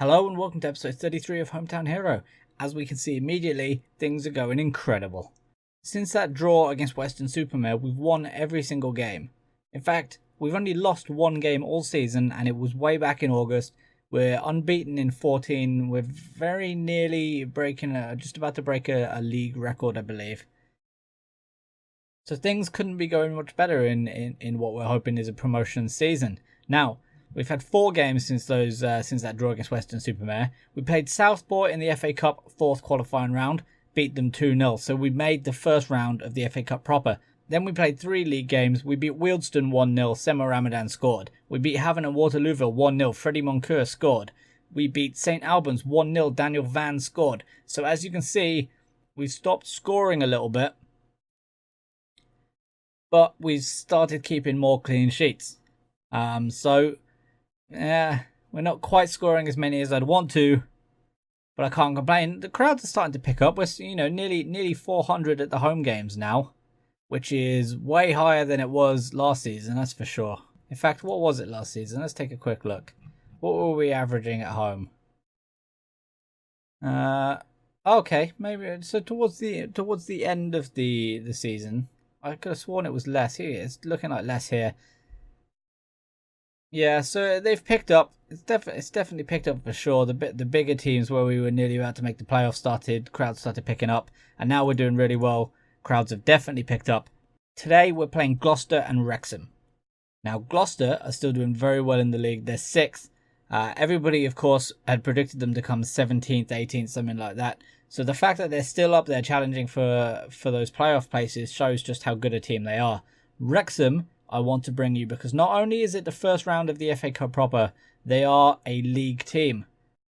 Hello and welcome to episode 33 of Hometown Hero. As we can see immediately, things are going incredible. Since that draw against Weston-super-Mare, we've won every single game. In fact, we've only lost one game all season and it was way back in August. We're unbeaten in 14. We're very nearly just about to break a league record, I believe. So things couldn't be going much better in what we're hoping is a promotion season. Now, we've had 4 games since that draw against Weston-super-Mare. We played Southport in the FA Cup 4th qualifying round, beat them 2-0. So we made the first round of the FA Cup proper. Then we played 3 league games. We beat Wealdstone 1-0, Semo Ramadan scored. We beat Havant and Waterlooville 1-0, Freddie Moncur scored. We beat St Albans 1-0, Daniel Van scored. So as you can see, we've stopped scoring a little bit, but we've started keeping more clean sheets. We're not quite scoring as many as I'd want to, but I can't complain. The crowds are starting to pick up. We're nearly 400 at the home games now, which is way higher than it was last season, that's for sure. In fact, what was it last season? Let's take a quick look. What were we averaging at home? Okay, maybe so towards the end of the season. I could have sworn it was less. Here it's looking like less here. Yeah, so they've picked up. It's definitely picked up for sure. The bigger teams where we were nearly about to make the playoffs crowds started picking up, and now we're doing really well. Crowds have definitely picked up. Today we're playing Gloucester and Wrexham. Now Gloucester are still doing very well in the league. They're 6th. Everybody, of course, had predicted them to come 17th, 18th, something like that. So the fact that they're still up there challenging for those playoff places shows just how good a team they are. Wrexham, I want to bring you because not only is it the first round of the FA Cup proper, they are a league team.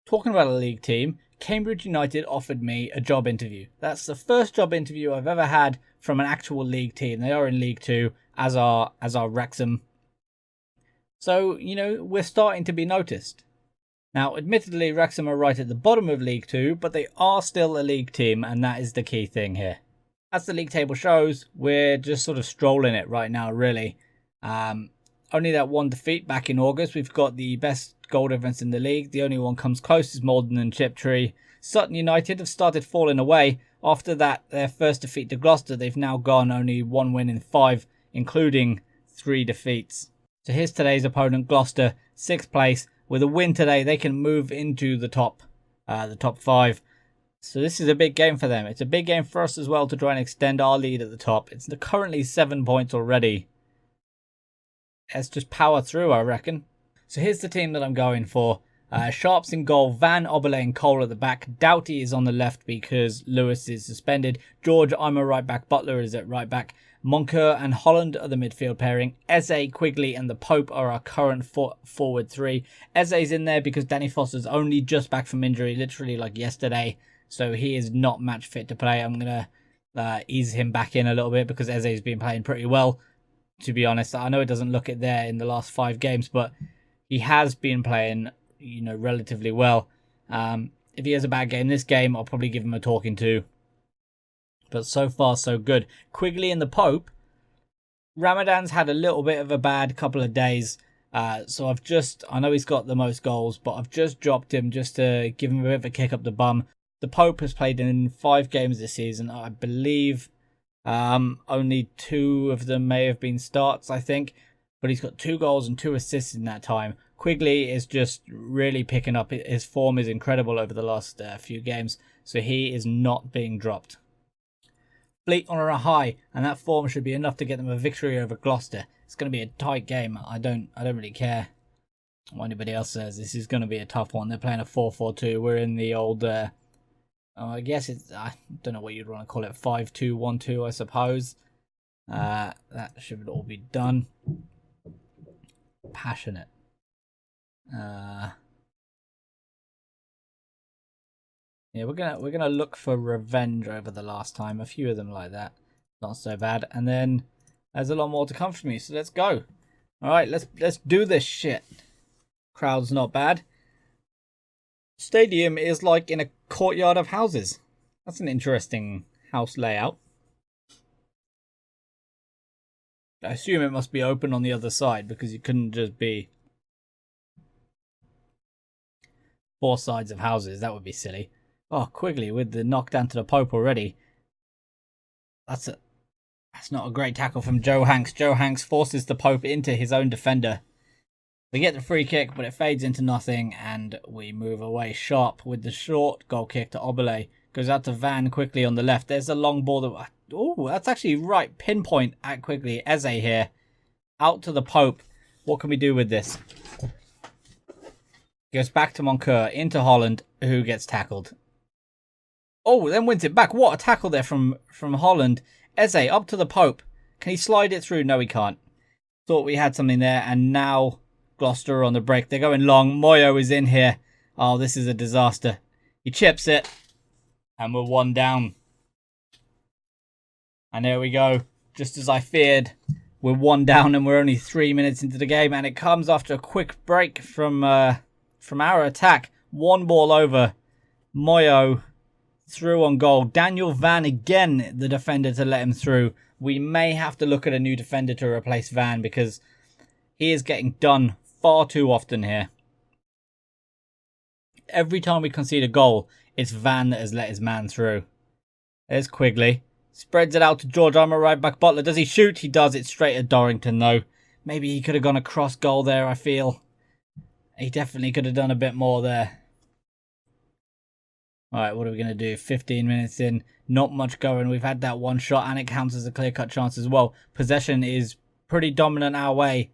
Talking about a league team, Cambridge United offered me a job interview. That's the first job interview I've ever had from an actual league team. They are in League 2, as are Wrexham. So, we're starting to be noticed. Now, admittedly, Wrexham are right at the bottom of League 2, but they are still a league team, and that is the key thing here. As the league table shows, we're just sort of strolling it right now, really. Only that one defeat back in August. We've got the best goal difference in the league. The only one comes close is Malden and Chiptree. Sutton United have started falling away. After their first defeat to Gloucester, they've now gone only 1 win in 5, including 3 defeats. So here's today's opponent, Gloucester, 6th place. With a win today, they can move into the top 5. So this is a big game for them. It's a big game for us as well to try and extend our lead at the top. It's currently 7 points already. Let's just power through, I reckon. So here's the team that I'm going for. Sharps in goal, Van, Oberle and Cole at the back. Doughty is on the left because Lewis is suspended. George, I'm a right back. Butler is at right back. Moncur and Holland are the midfield pairing. Eze, Quigley and the Pope are our current forward 3. Eze's in there because Danny Foster's only just back from injury, literally like yesterday. So he is not match fit to play. I'm going to ease him back in a little bit because Eze's been playing pretty well, to be honest. I know it doesn't look it there in the last 5 games, but he has been playing, relatively well. If he has a bad game this game, I'll probably give him a talking to. But so far, so good. Quigley and the Pope. Ramadan's had a little bit of a bad couple of days. So I know he's got the most goals, but I've just dropped him just to give him a bit of a kick up the bum. The Pope has played in 5 games this season. I believe only 2 of them may have been starts, I think. But he's got 2 goals and 2 assists in that time. Quigley is just really picking up. His form is incredible over the last few games. So he is not being dropped. Fleet on a high, and that form should be enough to get them a victory over Gloucester. It's going to be a tight game. I don't really care what anybody else says. This is going to be a tough one. They're playing a 4-4-2. We're in the old, I guess I don't know what you'd want to call it, 5-2-1-2, I suppose. That should all be done. Passionate. Yeah, we're gonna look for revenge over the last time. A few of them like that, not so bad. And then there's a lot more to come from me. So let's go. All right, let's do this shit. Crowd's not bad. Stadium is like in a courtyard of houses. That's an interesting house layout. I assume it must be open on the other side because you couldn't just be 4 sides of houses. That would be silly. Oh, Quigley with the knockdown to the Pope already. That's not a great tackle from Joe Hanks. Joe Hanks forces the Pope into his own defender. We get the free kick, but it fades into nothing, and we move away sharp with the short goal kick to Obele. Goes out to Van quickly on the left. There's a long ball. That's actually right pinpoint at Quigley. Eze here. Out to the Pope. What can we do with this? Goes back to Moncur, into Holland, who gets tackled. Oh, then wins it back. What a tackle there from Holland. Eze up to the Pope. Can he slide it through? No, he can't. Thought we had something there, and now Gloucester on the break. They're going long. Moyo is in here. Oh, this is a disaster. He chips it, and we're 1 down. And there we go. Just as I feared, we're 1 down, and we're only 3 minutes into the game, and it comes after a quick break from our attack. 1 ball over. Moyo through on goal. Daniel Van again, the defender to let him through. We may have to look at a new defender to replace Van because he is getting done far too often here. Every time we concede a goal, it's Van that has let his man through. There's Quigley. Spreads it out to George Armour, right back Butler. Does he shoot? He does. It's straight at Dorrington though. Maybe he could have gone across goal there, I feel. He definitely could have done a bit more there. Alright, what are we going to do? 15 minutes in. Not much going. We've had that 1 shot and it counts as a clear-cut chance as well. Possession is pretty dominant our way.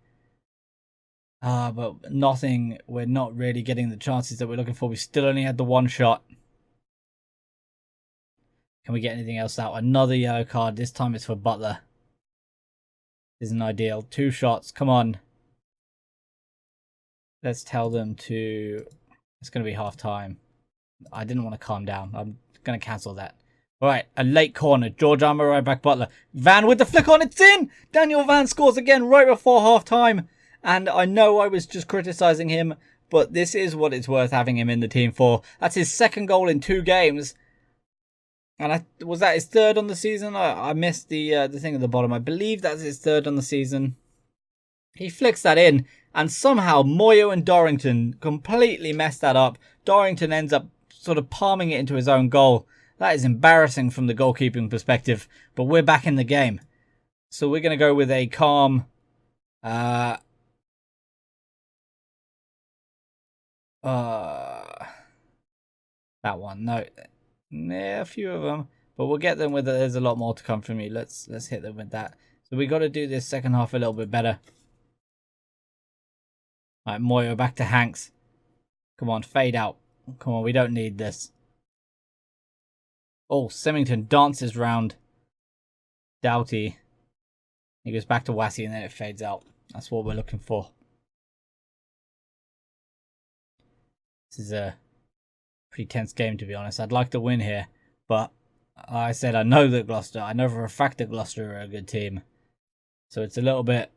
But nothing. We're not really getting the chances that we're looking for. We still only had the 1 shot. Can we get anything else out? Another yellow card. This time it's for Butler. Isn't ideal. 2 shots. Come on. Let's tell them to... It's going to be half time. I didn't want to calm down. I'm going to cancel that. Alright, a late corner. George Armour, right back Butler. Van with the flick on. It's in! Daniel Van scores again right before half time. And I know I was just criticising him, but this is what it's worth having him in the team for. That's his 2nd goal in 2 games. And was that his 3rd on the season? I missed the thing at the bottom. I believe that's his 3rd on the season. He flicks that in, and somehow Moyo and Dorrington completely messed that up. Dorrington ends up sort of palming it into his own goal. That is embarrassing from the goalkeeping perspective, but we're back in the game. So we're going to go with a calm... that one, no. Yeah, a few of them, but we'll get them with it. There's a lot more to come from me. Let's hit them with that. So we got to do this second half a little bit better. Alright, Moyo back to Hanks. Come on, fade out. Come on, we don't need this. Oh, Symington dances round Doughty. He goes back to Wassey and then it fades out. That's what we're looking for. This is a pretty tense game, to be honest. I'd like to win here, but like I said, I know for a fact that Gloucester are a good team. So it's a little bit...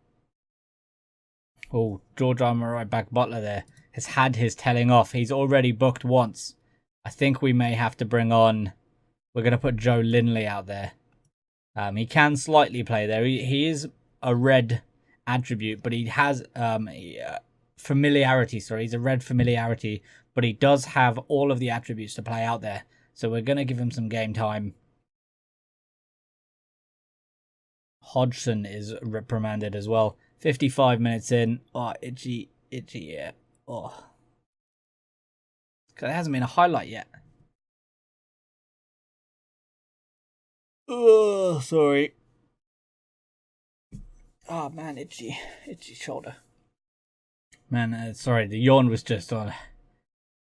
Oh, George Armour right back Butler there has had his telling off. He's already booked once. I think we may have to bring on... We're going to put Joe Linley out there. He can slightly play there. He is a red attribute, but he has familiarity. Sorry, he's a red familiarity, but he does have all of the attributes to play out there. So we're going to give him some game time. Hodgson is reprimanded as well. 55 minutes in. Oh, itchy, yeah. Oh. There hasn't been a highlight yet. Oh, sorry. Oh, man, itchy shoulder. Man, sorry, the yawn was just on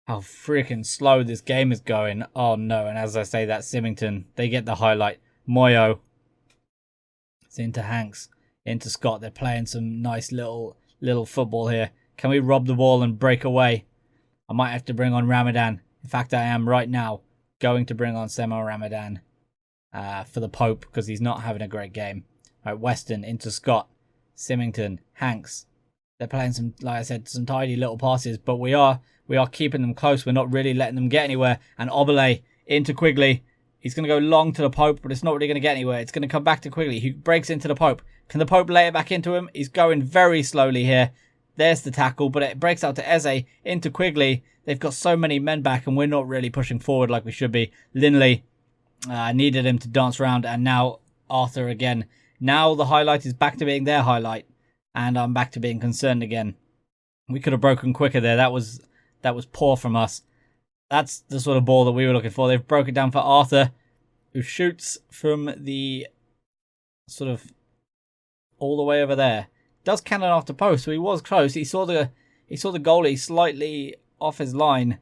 how freaking slow this game is going. Oh, no, and as I say, that Symington, they get the highlight. Moyo. It's into Hanks, into Scott. They're playing some nice little football here. Can we rob the ball and break away? I might have to bring on Ramadan. In fact, I am right now going to bring on Semo Ramadan for the Pope because he's not having a great game. All right, Weston into Scott, Symington, Hanks. They're playing some, like I said, some tidy little passes, but we are keeping them close. We're not really letting them get anywhere. And Obele into Quigley. He's going to go long to the Pope, but it's not really going to get anywhere. It's going to come back to Quigley, who breaks into the Pope. Can the Pope lay it back into him? He's going very slowly here. There's the tackle, but it breaks out to Eze into Quigley. They've got so many men back, and we're not really pushing forward like we should be. Lindley needed him to dance around, and now Arthur again. Now the highlight is back to being their highlight, and I'm back to being concerned again. We could have broken quicker there. That was poor from us. That's the sort of ball that we were looking for. They've broke it down for Arthur, who shoots from the sort of all the way over there. Does cannon off the post, so he was close. He saw the goalie slightly off his line,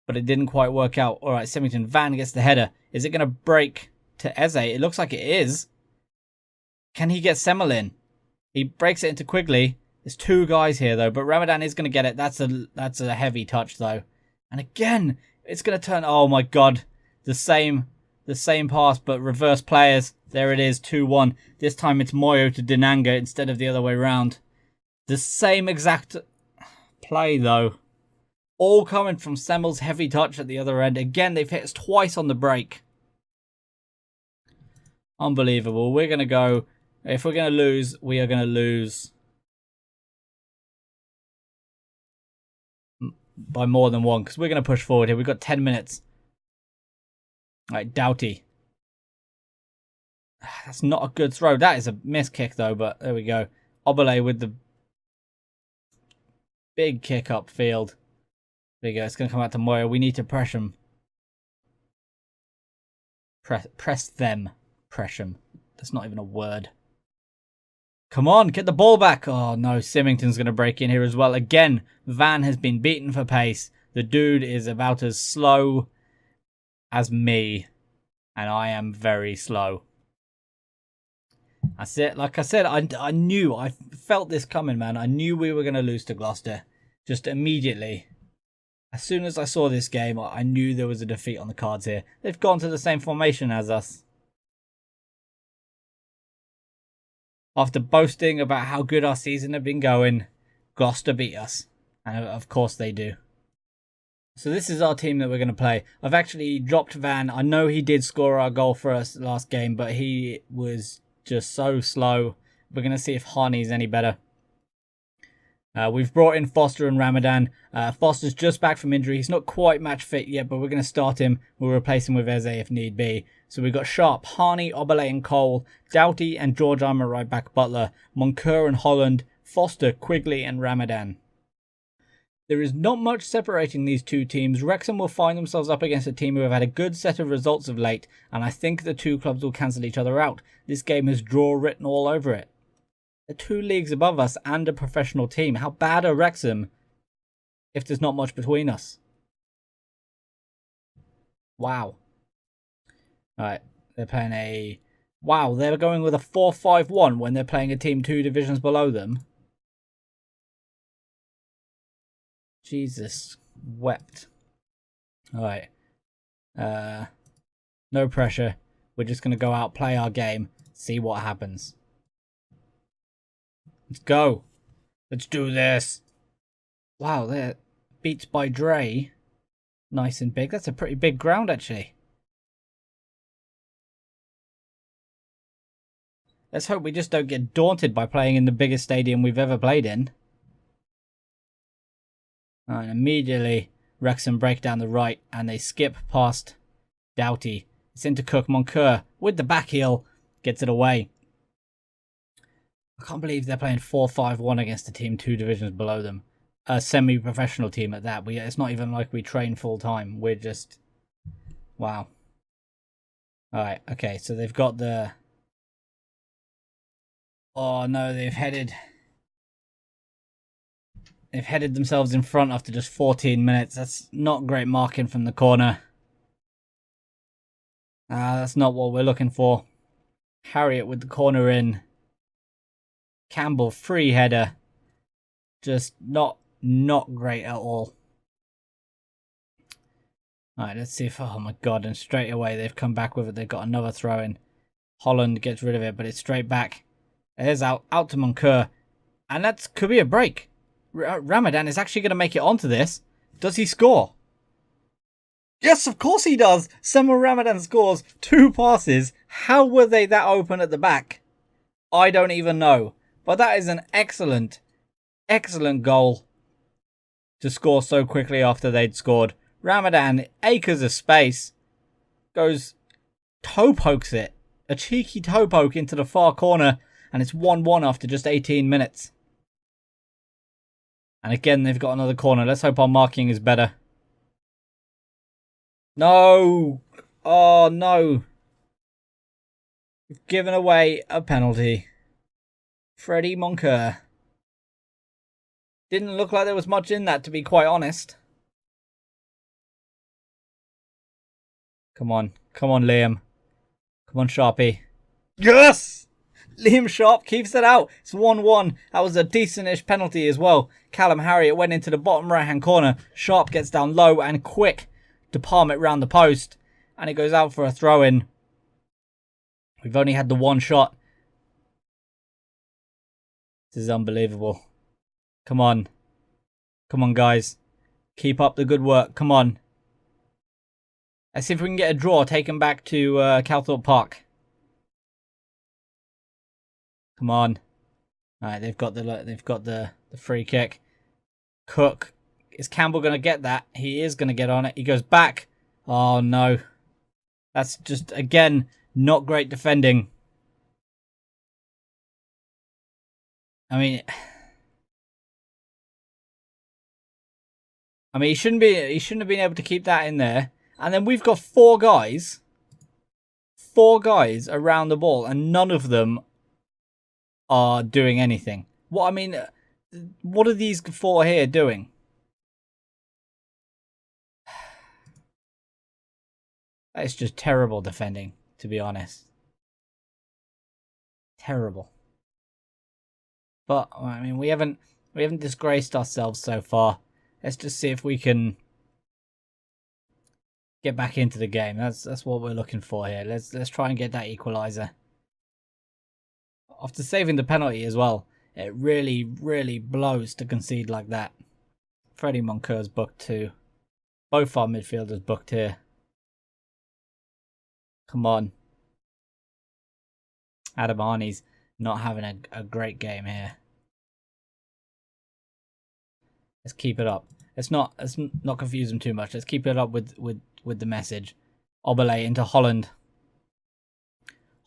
but it didn't quite work out. All right, Symington. Van gets the header. Is it going to break to Eze? It looks like it is. Can he get Semelin? He breaks it into Quigley. There's two guys here though, but Ramadan is going to get it. That's a heavy touch though. And again, it's going to turn. Oh my god, the same pass, but reverse players. There it is, 2-1. This time it's Moyo to Dinanga instead of the other way around. The same exact play though. All coming from Semmel's heavy touch at the other end. Again, they've hit us twice on the break. Unbelievable. We're going to go. If we're going to lose, we are going to lose by more than one, because we're going to push forward here. We've got 10 minutes. All right, Doughty. That's not a good throw. That is a miss kick, though, but there we go. Obele with the big kick upfield. There you go. It's going to come out to Moya. We need to press him. Press them. Press him. That's not even a word. Come on, get the ball back. Oh, no. Symington's going to break in here as well. Again, Van has been beaten for pace. The dude is about as slow as me. And I am very slow. That's it. Like I said, I knew. I felt this coming, man. I knew we were going to lose to Gloucester. Just immediately. As soon as I saw this game, I knew there was a defeat on the cards here. They've gone to the same formation as us. After boasting about how good our season had been going, Gloucester beat us. And of course they do. So this is our team that we're going to play. I've actually dropped Van. I know he did score our goal for us last game, but he was just so slow. We're going to see if Harney's any better. We've brought in Foster and Ramadan. Foster's just back from injury. He's not quite match fit yet, but we're going to start him. We'll replace him with Eze if need be. So we've got Sharp, Harney, Obele and Cole, Doughty and George Armour right back Butler, Moncur and Holland, Foster, Quigley and Ramadan. There is not much separating these two teams. Wrexham will find themselves up against a team who have had a good set of results of late, and I think the two clubs will cancel each other out. This game has draw written all over it. They're 2 leagues above us and a professional team. How bad are Wrexham if there's not much between us? Wow. Alright, they're playing a... Wow, they're going with a 4-5-1 when they're playing a team 2 divisions below them. Jesus wept. Alright. No pressure. We're just going to go out, play our game, see what happens. Let's go. Let's do this. Wow, they're beats by Dre. Nice and big. That's a pretty big ground, actually. Let's hope we just don't get daunted by playing in the biggest stadium we've ever played in. And immediately, Wrexham break down the right, and they skip past Doughty. It's into Cook. Moncur with the back heel gets it away. I can't believe they're playing 4-5-1 against a team 2 divisions below them. A semi-professional team at that. It's not even like we train full-time. We're just... Wow. Alright, okay, so they've got the... Oh no, they've headed themselves in front after just 14 minutes. That's not great marking from the corner. That's not what we're looking for. Harriet with the corner in. Campbell, free header. Just not great at all. Alright, let's see if... Oh my god, and straight away they've come back with it. They've got another throw in. Holland gets rid of it, but it's straight back. There's out to Moncur. And that could be a break. Ramadan is actually going to make it onto this. Does he score? Yes, of course he does. Samuel Ramadan scores 2 passes. How were they that open at the back? I don't even know. But that is an excellent Excellent goal to score so quickly after they'd scored. Ramadan, acres of space, goes toe pokes it. A cheeky toe poke into the far corner, and it's 1-1 after just 18 minutes. And again, they've got another corner. Let's hope our marking is better. No! Oh, no. We've given away a penalty. Freddie Moncur. Didn't look like there was much in that, to be quite honest. Come on. Come on, Liam. Come on, Sharpie. Yes! Liam Sharp keeps it out. It's 1-1. That was a decent-ish penalty as well. Callum Harriott went into the bottom right-hand corner. Sharp gets down low and quick to palm it round the post. And it goes out for a throw-in. We've only had the one shot. This is unbelievable. Come on. Come on, guys. Keep up the good work. Come on. Let's see if we can get a draw taken back to Calthorpe Park. Come on. Alright, they've got the free kick. Cook. Is Campbell going to get that? He is going to get on it. He goes back. Oh, no. That's just, again, not great defending. I mean, he shouldn't have been able to keep that in there. And then we've got four guys around the ball, and none of them are doing anything. What are these four here doing? It's just terrible defending, to be honest. Terrible. But I mean, we haven't disgraced ourselves so far. Let's just see if we can get back into the game. That's what we're looking for here. Let's try and get that equaliser. After saving the penalty as well, it really, really blows to concede like that. Freddie Moncur's booked too. Both our midfielders booked here. Come on. Adam Arnie's not having a great game here. Let's keep it up. Let's not confuse them too much. Let's keep it up with the message. Obele into Holland.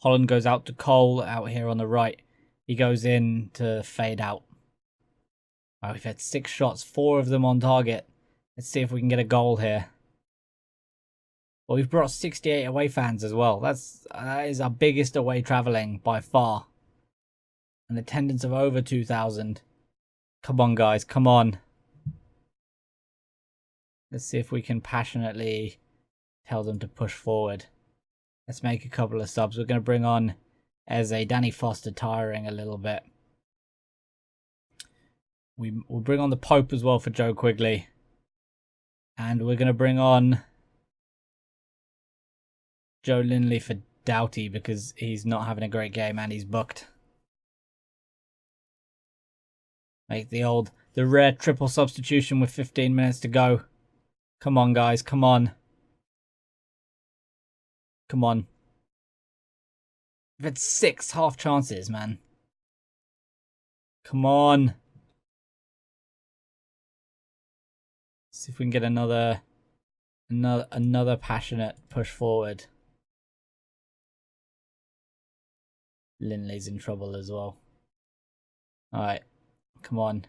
Holland goes out to Cole out here on the right. He goes in to fade out. Right, we've had 6 shots, 4 of them on target. Let's see if we can get a goal here. Well, we've brought 68 away fans as well. That is our biggest away travelling by far. An attendance of over 2,000. Come on, guys. Come on. Let's see if we can passionately tell them to push forward. Let's make a couple of subs. We're going to bring on Eze. Danny Foster tiring a little bit. We'll bring on the Pope as well for Joe Quigley. And we're going to bring on Joe Lindley for Doughty because he's not having a great game and he's booked. Make the rare triple substitution with 15 minutes to go. Come on, guys. Come on. Come on. We've had 6 half chances, man. Come on. See if we can get another passionate push forward. Lindley's in trouble as well. Alright. Come on.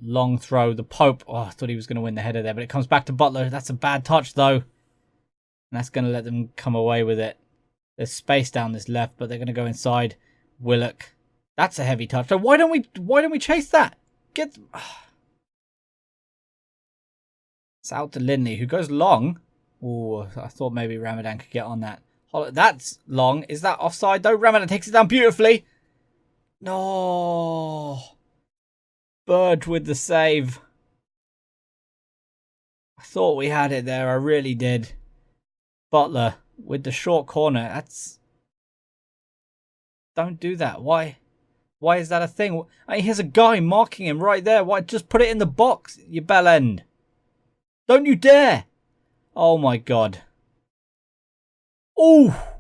Long throw. The Pope. Oh, I thought he was going to win the header there, but it comes back to Butler. That's a bad touch, though. And that's going to let them come away with it. There's space down this left, but they're going to go inside. Willock. That's a heavy touch. So why don't we chase that? It's out to Lindley, who goes long. Oh, I thought maybe Ramadan could get on that. That's long. Is that offside, though? Ramadan takes it down beautifully. No. Bird with the save. I thought we had it there. I really did. Butler with the short corner. That's... Don't do that. Why is that a thing? I mean, here's a guy marking him right there. Why? Just put it in the box, you bell end. Don't you dare. Oh, my God. Oh.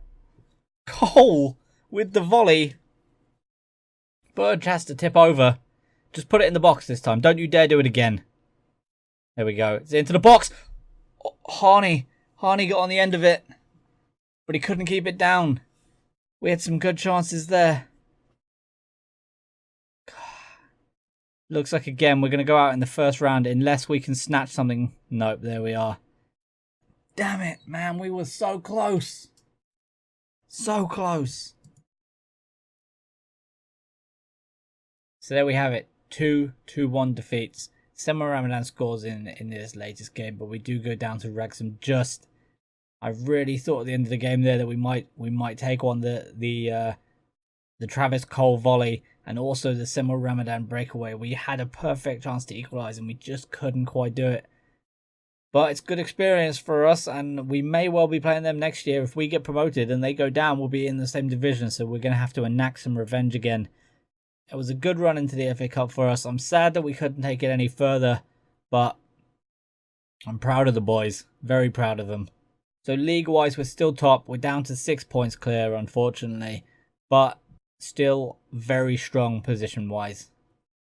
Cole with the volley. Burge has to tip over. Just put it in the box this time. Don't you dare do it again. There we go. It's into the box. Oh, Harney got on the end of it. But he couldn't keep it down. We had some good chances there. Looks like, again, we're going to go out in the first round unless we can snatch something. Nope, there we are. Damn it, man. We were so close. So close. So there we have it. 2-1 defeats. Sema Ramadan scores in this latest game, but we do go down to Wrexham just. I really thought at the end of the game there that we might take on the Travis Cole volley and also the Sema Ramadan breakaway. We had a perfect chance to equalise and we just couldn't quite do it. But it's good experience for us, and we may well be playing them next year. If we get promoted and they go down, we'll be in the same division, so we're going to have to enact some revenge again. It was a good run into the FA Cup for us. I'm sad that we couldn't take it any further, but I'm proud of the boys. Very proud of them. So league-wise, we're still top. We're down to 6 points clear, unfortunately, but still very strong position-wise.